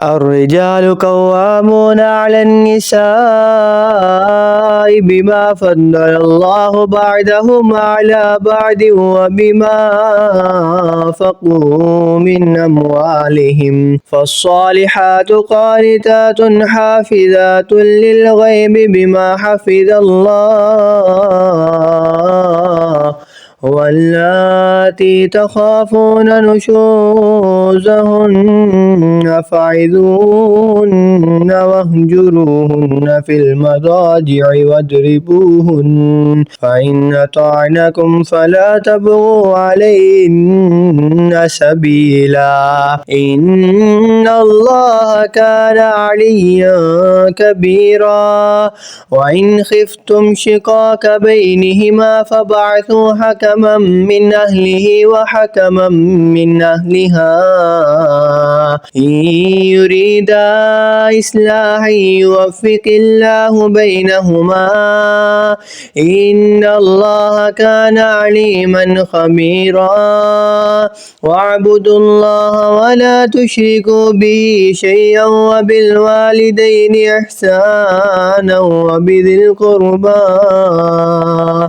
الرجال قوامون على النساء بما فضل الله بعضهم على بعض وبما أنفقوا من أموالهم فالصالحات قانتات حافظات للغيب بما حفظ الله واللاتي تخافون نشوزهن فعظوهن واهجروهن في المضاجع واضربوهن فإن أطعنكم فلا تبغوا عليهن سبيلا إن الله كان عليا كبيرا وإن خفتم شقاق بينهما فبعثوا حكما من أهله وحكما من أهلها إن يريدا إصلاحا يوفق الله بينهما إن الله كان عليما خبيرا واعبدوا الله ولا تشركوا به شيئا وبالوالدين إحسانا وبذي القربى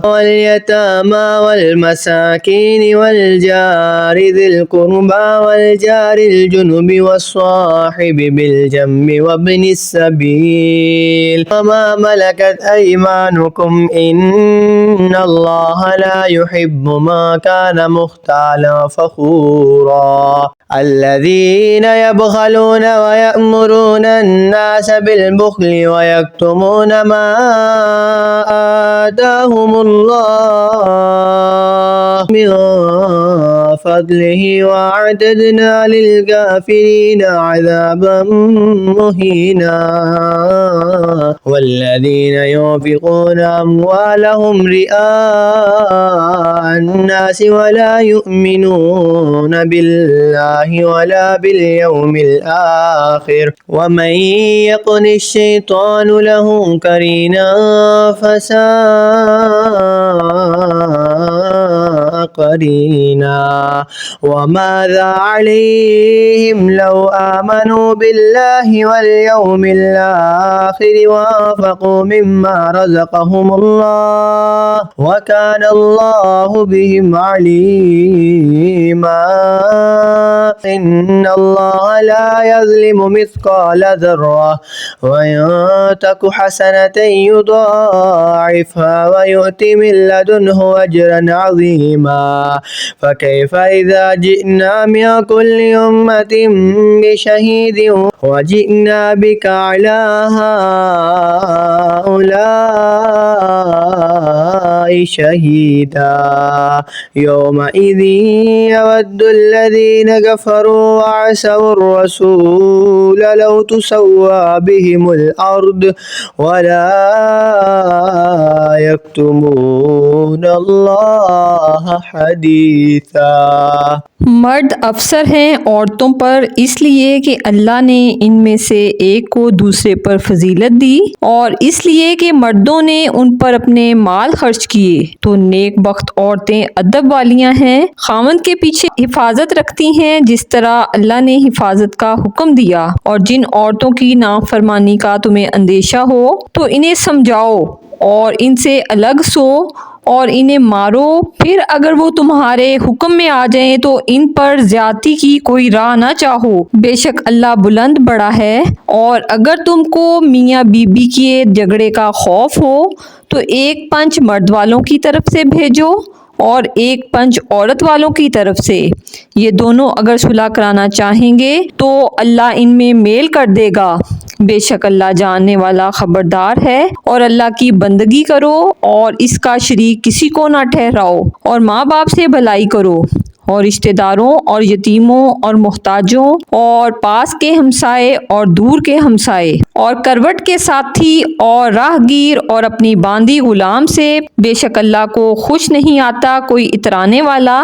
واليتامى والمساكين والجار ذي القربى والجار الجنب والصاحب بالجنب وابن السبيل وما ملكت أيمانكم إن الله لا يحب ما كان مختالا فخورا الذين يبخلون ويأمرون الناس بالبخل ويكتمون ما آتاهم الله من فضله وأعتدنا للكافرين عذابا مهينا والذين ينفقون أموالهم رئاء الناس ولا يؤمنون بالله ولا باليوم الآخر ومن يكن الشيطان له قرينا فساء قرينا وماذا عليهم لو آمنوا بالله واليوم الآخر وأنفقوا مما رزقهم الله وكان الله بهم عليما إن الله لا يظلم مثقال ذرة وإن تك حسنة يضاعفها ويؤتي من لدنه أجرا عظيما فكيف إذا جئنا من كل أمة بشهيد وجئنا بك على هؤلاء شهيدا يومئذ يود الذين كفروا وعصوا الرسول لو تسوى بهم الأرض ولا يكتمون الله حديثا। मर्द अफसर हैं औरतों पर इसलिए कि अल्लाह ने इनमें से एक को दूसरे पर फजीलत दी और इसलिए कि मर्दों ने उन पर अपने माल खर्च किए। तो नेक बख्त औरतें अदब वालियां हैं, खामद के पीछे हिफाजत रखती हैं जिस तरह अल्लाह ने हिफाजत का हुक्म दिया। और जिन औरतों की नाफरमानी का तुम्हें अंदेशा हो तो इन्हें समझाओ और इनसे अलग सो और इन्हें मारो। फिर अगर वो तुम्हारे हुक्म में आ जाएं तो इन पर ज्यादती की कोई राह ना चाहो। बेशक अल्लाह बुलंद बड़ा है। और अगर तुमको मियाँ बीबी के झगड़े का खौफ हो तो एक पंच मर्द वालों की तरफ से भेजो और एक पंच औरत वालों की तरफ से। ये दोनों अगर सुलह कराना चाहेंगे तो अल्लाह इनमें मेल कर देगा। बेशक अल्लाह जानने वाला खबरदार है। और अल्लाह की बंदगी करो और इसका शरीक किसी को ना ठहराओ और माँ बाप से भलाई करो और रिश्तेदारों और यतीमों और मुहताजों और पास के हमसाए और दूर के हमसाए और करवट के साथी और राहगीर और अपनी बांदी गुलाम से। बेशक अल्लाह को खुश नहीं आता कोई इतराने वाला,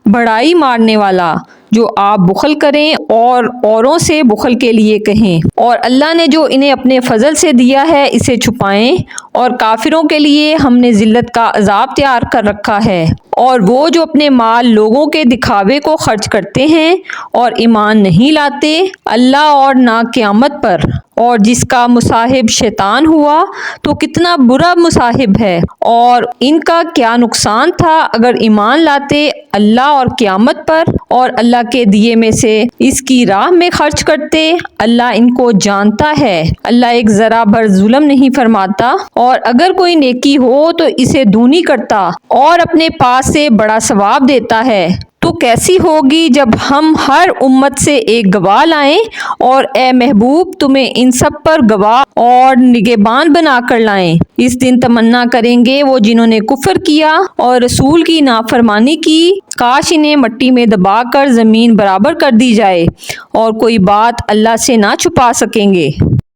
बड़ाई मारने वाला जो आप बुखल करें और औरों से बुखल के लिए कहें। और अल्लाह ने जो इन्हें अपने फजल से दिया है इसे छुपाएं और काफिरों के लिए हमने जिल्लत का अजाब तैयार कर रखा है। اور وہ جو اپنے مال لوگوں کے دکھاوے کو خرچ کرتے ہیں اور ایمان نہیں لاتے اللہ اور نہ قیامت پر، اور جس کا مصاحب شیطان ہوا تو کتنا برا مصاحب ہے، اور ان کا کیا نقصان تھا اگر ایمان لاتے اللہ اور قیامت پر اور اللہ کے دیے میں سے اس کی راہ میں خرچ کرتے۔ اللہ ان کو جانتا ہے، اللہ ایک ذرا بھر ظلم نہیں فرماتا، اور اگر کوئی نیکی ہو تو اسے دگنی کرتا اور اپنے پاس سے بڑا ثواب دیتا ہے۔ تو کیسی ہوگی جب ہم ہر امت سے ایک گواہ لائیں، اور اے محبوب تمہیں ان سب پر گواہ اور نگہبان بنا کر لائیں۔ اس دن تمنا کریں گے وہ جنہوں نے کفر کیا اور رسول کی نافرمانی کی، کاش انہیں مٹی میں دبا کر زمین برابر کر دی جائے، اور کوئی بات اللہ سے نہ چھپا سکیں گے۔